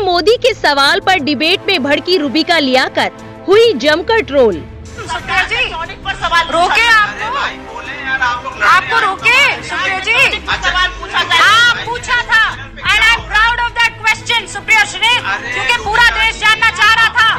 मोदी के सवाल पर डिबेट में भड़की रूबिका लियाकत, हुई जमकर ट्रोल। सुप्रिया जी रोके आपको रोके सुप्रिया जी, आप पूछा था and I am proud of that question Supriya Shri, क्योंकि पूरा देश जानना चाह रहा था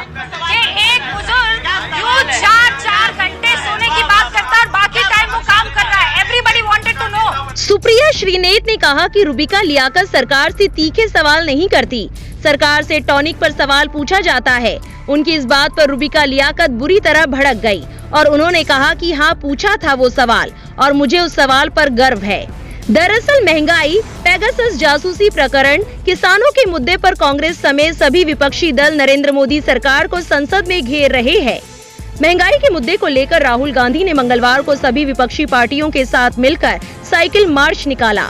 कि एक बुजुर्ग क्यों 4-4 घंटे सोने की बात करता है और बाकी टाइम वो काम कर रहा है। Everybody wanted to know. Supriya Shrinate ने कहा कि रूबिका लियाकत सरकार से तीखे सवाल नहीं करती, सरकार से टॉनिक पर सवाल पूछा जाता है। उनकी इस बात पर रूबिका लियाकत बुरी तरह भड़क गई और उन्होंने कहा कि हाँ, पूछा था वो सवाल और मुझे उस सवाल पर गर्व है। दरअसल महंगाई, पेगासस जासूसी प्रकरण, किसानों के मुद्दे पर कांग्रेस समेत सभी विपक्षी दल नरेंद्र मोदी सरकार को संसद में घेर रहे हैं। महंगाई के मुद्दे को लेकर राहुल गांधी ने मंगलवार को सभी विपक्षी पार्टियों के साथ मिलकर साइकिल मार्च निकाला।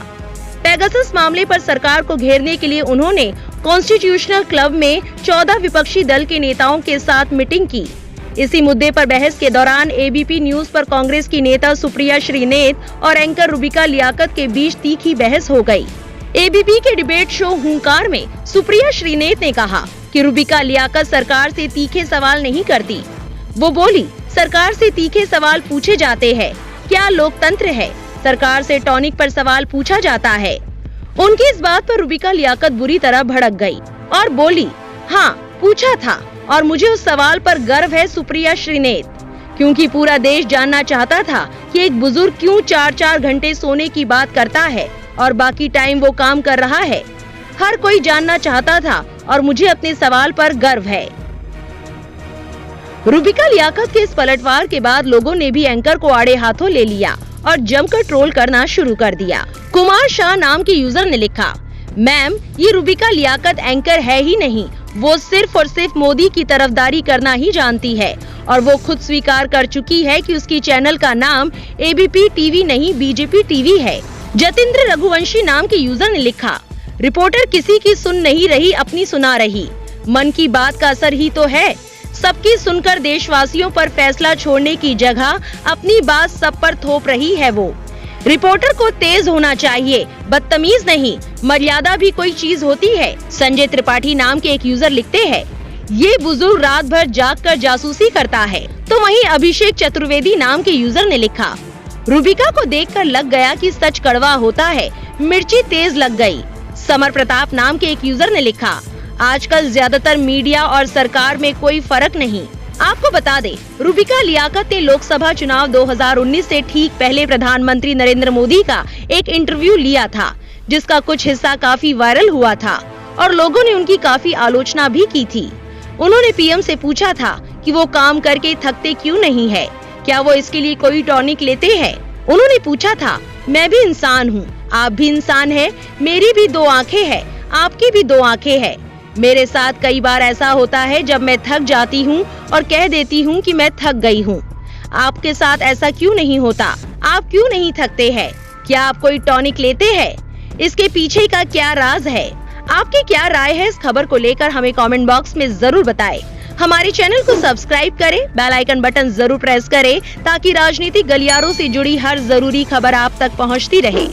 पेगासस मामले पर सरकार को घेरने के लिए उन्होंने कॉन्स्टिट्यूशनल क्लब में 14 विपक्षी दल के नेताओं के साथ मीटिंग की। इसी मुद्दे पर बहस के दौरान एबीपी न्यूज पर कांग्रेस की नेता सुप्रिया श्रीनेत और एंकर रूबिका लियाकत के बीच तीखी बहस हो गई। एबीपी के डिबेट शो हुंकार में सुप्रिया श्रीनेत ने कहा कि रूबिका लियाकत सरकार से तीखे सवाल नहीं करती। वो बोली, सरकार से तीखे सवाल पूछे जाते हैं, क्या लोकतंत्र है? सरकार से टॉनिक पर सवाल पूछा जाता है। उनकी इस बात पर रूबिका लियाकत बुरी तरह भड़क गई और बोली, हाँ, पूछा था और मुझे उस सवाल पर गर्व है सुप्रिया श्रीनेत, क्योंकि पूरा देश जानना चाहता था कि एक बुजुर्ग क्यों 4-4 घंटे सोने की बात करता है और बाकी टाइम वो काम कर रहा है। हर कोई जानना चाहता था और मुझे अपने सवाल पर गर्व है। रूबिका लियाकत के इस पलटवार के बाद लोगों ने भी एंकर को आड़े हाथों ले लिया और जमकर ट्रोल करना शुरू कर दिया। कुमार शाह नाम के यूजर ने लिखा, मैम, ये रूबिका लियाकत एंकर है ही नहीं, वो सिर्फ और सिर्फ मोदी की तरफदारी करना ही जानती है और वो खुद स्वीकार कर चुकी है कि उसकी चैनल का नाम एबीपी टीवी नहीं बीजेपी टीवी है। जतिंद्र रघुवंशी नाम के यूजर ने लिखा, रिपोर्टर किसी की सुन नहीं रही, अपनी सुना रही। मन की बात का असर ही तो है, सबकी सुनकर देशवासियों पर फैसला छोड़ने की जगह अपनी बात सब पर थोप रही है वो। रिपोर्टर को तेज होना चाहिए, बदतमीज नहीं, मर्यादा भी कोई चीज होती है। संजय त्रिपाठी नाम के एक यूजर लिखते हैं, ये बुजुर्ग रात भर जाग कर जासूसी करता है। तो वहीं अभिषेक चतुर्वेदी नाम के यूजर ने लिखा, रूबिका को देखकर लग गया कि सच कड़वा होता है, मिर्ची तेज लग गई। समर प्रताप नाम के एक यूजर ने लिखा, आजकल ज्यादातर मीडिया और सरकार में कोई फर्क नहीं। आपको बता दें, रूबिका लियाकत ने लोकसभा चुनाव 2019 से ठीक पहले प्रधानमंत्री नरेंद्र मोदी का एक इंटरव्यू लिया था, जिसका कुछ हिस्सा काफी वायरल हुआ था और लोगों ने उनकी काफी आलोचना भी की थी। उन्होंने पीएम से पूछा था कि वो काम करके थकते क्यों नहीं है, क्या वो इसके लिए कोई टॉनिक लेते हैं। उन्होंने पूछा था, मैं भी इंसान हूँ, आप भी इंसान है, मेरी भी 2 आँखें हैं, आपकी भी 2 आँखें हैं। मेरे साथ कई बार ऐसा होता है जब मैं थक जाती हूँ और कह देती हूँ कि मैं थक गई हूँ। आपके साथ ऐसा क्यों नहीं होता? आप क्यों नहीं थकते हैं? क्या आप कोई टॉनिक लेते हैं? इसके पीछे का क्या राज है? आपकी क्या राय है इस खबर को लेकर हमें कमेंट बॉक्स में जरूर बताएं। हमारे चैनल को सब्सक्राइब करें, बेल आइकन बटन जरूर प्रेस करें ताकि राजनीतिक गलियारों से जुड़ी हर जरूरी खबर आप तक पहुँचती रहे।